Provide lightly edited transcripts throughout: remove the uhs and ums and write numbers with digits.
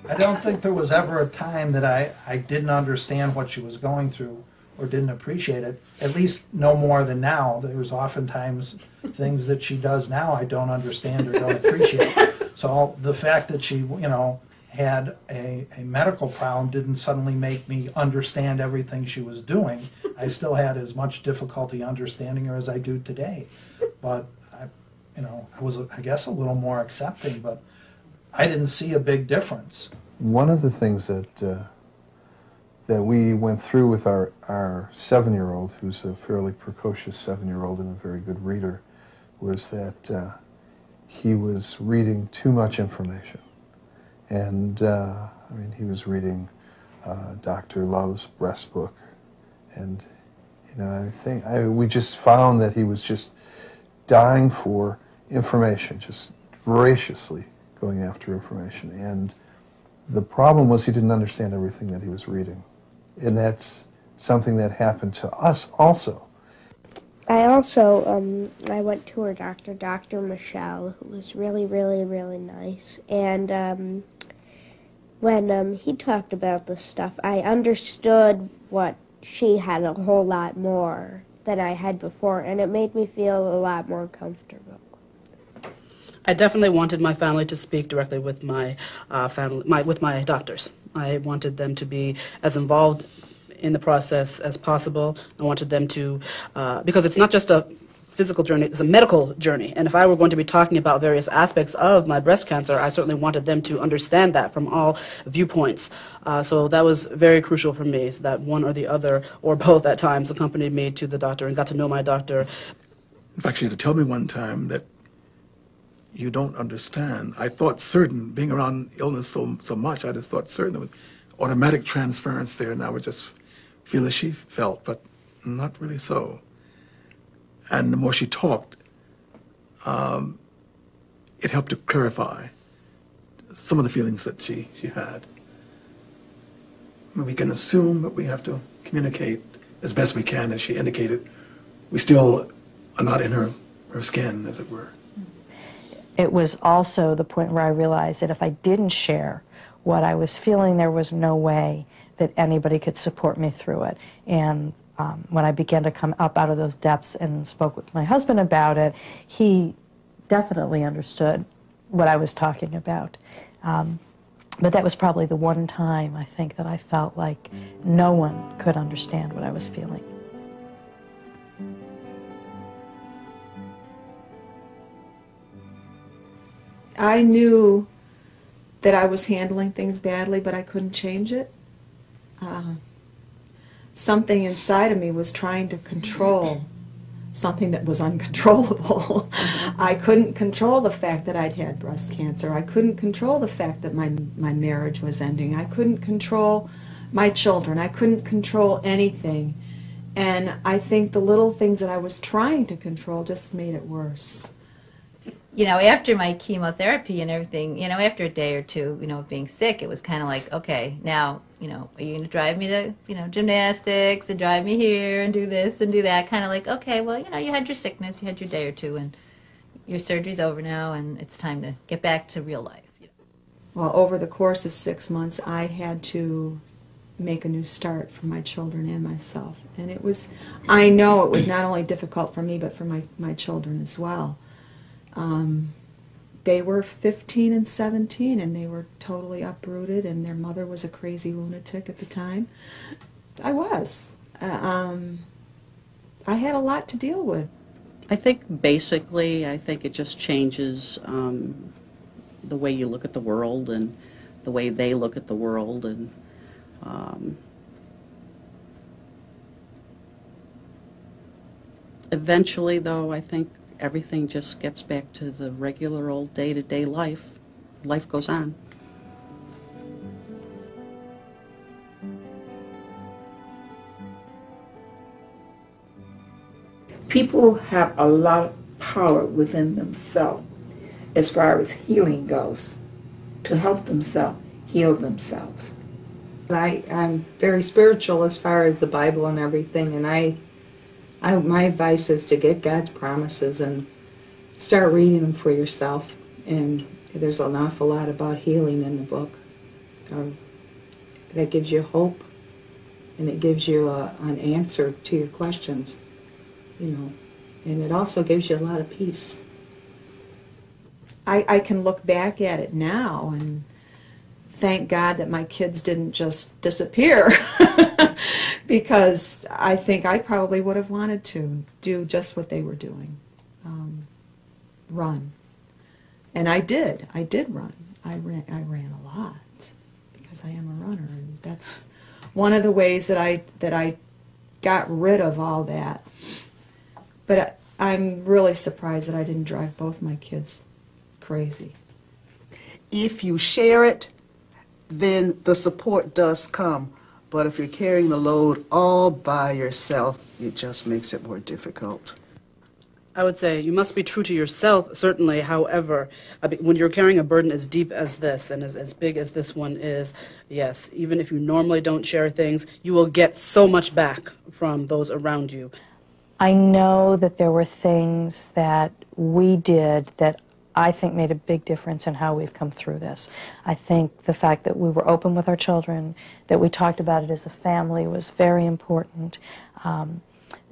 I don't think there was ever a time that I didn't understand what she was going through or didn't appreciate it, at least no more than now. There's oftentimes things that she does now I don't understand or don't appreciate. So the fact that she, had a medical problem didn't suddenly make me understand everything she was doing. I still had as much difficulty understanding her as I do today. But, I was, I guess, a little more accepting, but I didn't see a big difference. One of the things that we went through with our 7-year-old, who's a fairly precocious 7-year-old and a very good reader, was that he was reading too much information. And, he was reading Dr. Love's breast book. And, we just found that he was just dying for information, just voraciously going after information. And the problem was he didn't understand everything that he was reading. And that's something that happened to us also. I also, I went to her doctor, Dr. Michelle, who was really, really, really nice. And when he talked about this stuff, I understood what she had a whole lot more than I had before, and it made me feel a lot more comfortable. I definitely wanted my family to speak directly with my with my doctors. I wanted them to be as involved in the process as possible. I wanted them to, because it's not just a physical journey, it's a medical journey. And if I were going to be talking about various aspects of my breast cancer, I certainly wanted them to understand that from all viewpoints. So that was very crucial for me, so that one or the other, or both at times, accompanied me to the doctor and got to know my doctor. In fact, she had to tell me one time that you don't understand. I thought certain, being around illness so much, I just thought certain there was automatic transference there, and I would just feel as she felt, but not really so. And the more she talked, it helped to clarify some of the feelings that she had. We can assume, but we have to communicate as best we can. As she indicated, we still are not in her skin, as it were. It was also the point where I realized that if I didn't share what I was feeling, there was no way that anybody could support me through it. And when I began to come up out of those depths and spoke with my husband about it, he definitely understood what I was talking about. But that was probably the one time, I think, that I felt like no one could understand what I was feeling. I knew that I was handling things badly, but I couldn't change it. Something inside of me was trying to control something that was uncontrollable. I couldn't control the fact that I'd had breast cancer. I couldn't control the fact that my marriage was ending. I couldn't control my children. I couldn't control anything. And I think the little things that I was trying to control just made it worse. After my chemotherapy and everything, after a day or two, of being sick, it was kind of like, okay, now, are you going to drive me to, gymnastics and drive me here and do this and do that? Kind of like, okay, well, you had your sickness, you had your day or two, and your surgery's over now, and it's time to get back to real life. Well, over the course of 6 months, I had to make a new start for my children and myself. And it was, I know it was not only difficult for me, but for my children as well. They were 15 and 17, and they were totally uprooted, and their mother was a crazy lunatic at the time. I was. I had a lot to deal with. I think basically, it just changes the way you look at the world and the way they look at the world, and eventually, though, I think everything just gets back to the regular old day-to-day life. Life goes on. People have a lot of power within themselves as far as healing goes, to help themselves heal themselves. I'm very spiritual as far as the Bible and everything, and my advice is to get God's promises and start reading them for yourself. And there's an awful lot about healing in the book. that gives you hope, and it gives you an answer to your questions, you know, and it also gives you a lot of peace. I can look back at it now and thank God that my kids didn't just disappear because I think I probably would have wanted to do just what they were doing, run. And I did run. I ran a lot because I am a runner, and that's one of the ways that I got rid of all that. But I'm really surprised that I didn't drive both my kids crazy. If you share it, then the support does come. But if you're carrying the load all by yourself, it just makes it more difficult. I would say you must be true to yourself, certainly. However, when you're carrying a burden as deep as this and as big as this one is, yes, even if you normally don't share things, you will get so much back from those around you. I know that there were things that we did that I think made a big difference in how we've come through this. I think the fact that we were open with our children, that we talked about it as a family was very important.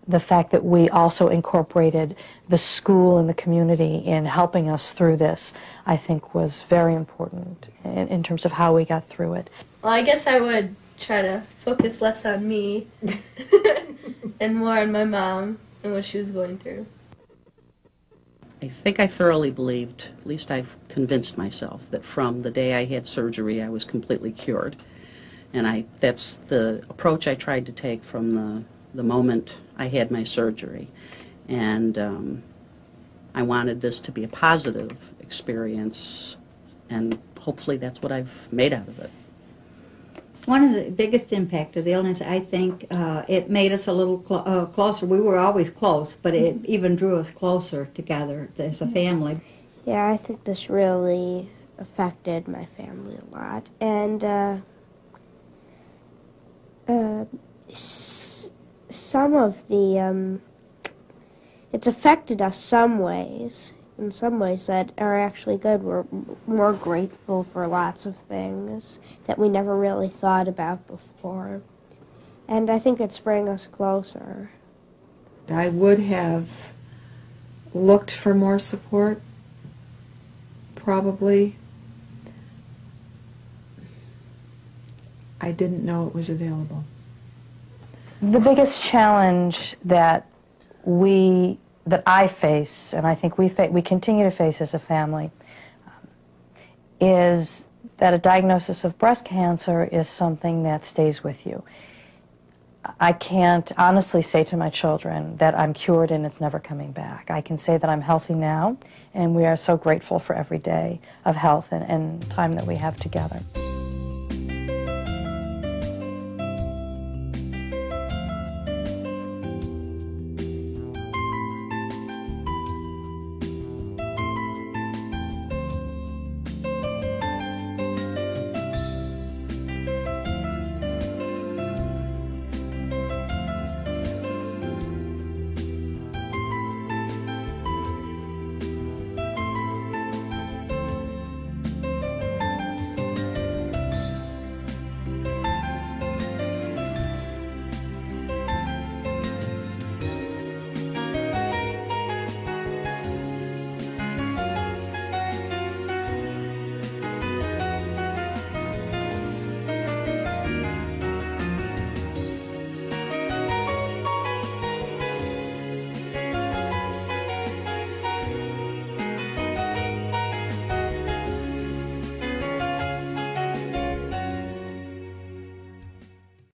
The fact that we also incorporated the school and the community in helping us through this, I think was very important in terms of how we got through it. Well, I guess I would try to focus less on me and more on my mom and what she was going through. I think I thoroughly believed, at least I've convinced myself, that from the day I had surgery I was completely cured. And that's the approach I tried to take from the moment I had my surgery. And I wanted this to be a positive experience, and hopefully that's what I've made out of it. One of the biggest impact of the illness, I think, it made us a little closer. We were always close, but it even drew us closer together as a family. Yeah, I think this really affected my family a lot. And some of the, it's affected us some ways, in some ways that are actually good. We're more grateful for lots of things that we never really thought about before. And I think it's bringing us closer. I would have looked for more support, probably. I didn't know it was available. The biggest challenge that I face, and I think we continue to face as a family, is that a diagnosis of breast cancer is something that stays with you. I can't honestly say to my children that I'm cured and it's never coming back. I can say that I'm healthy now, and we are so grateful for every day of health and time that we have together.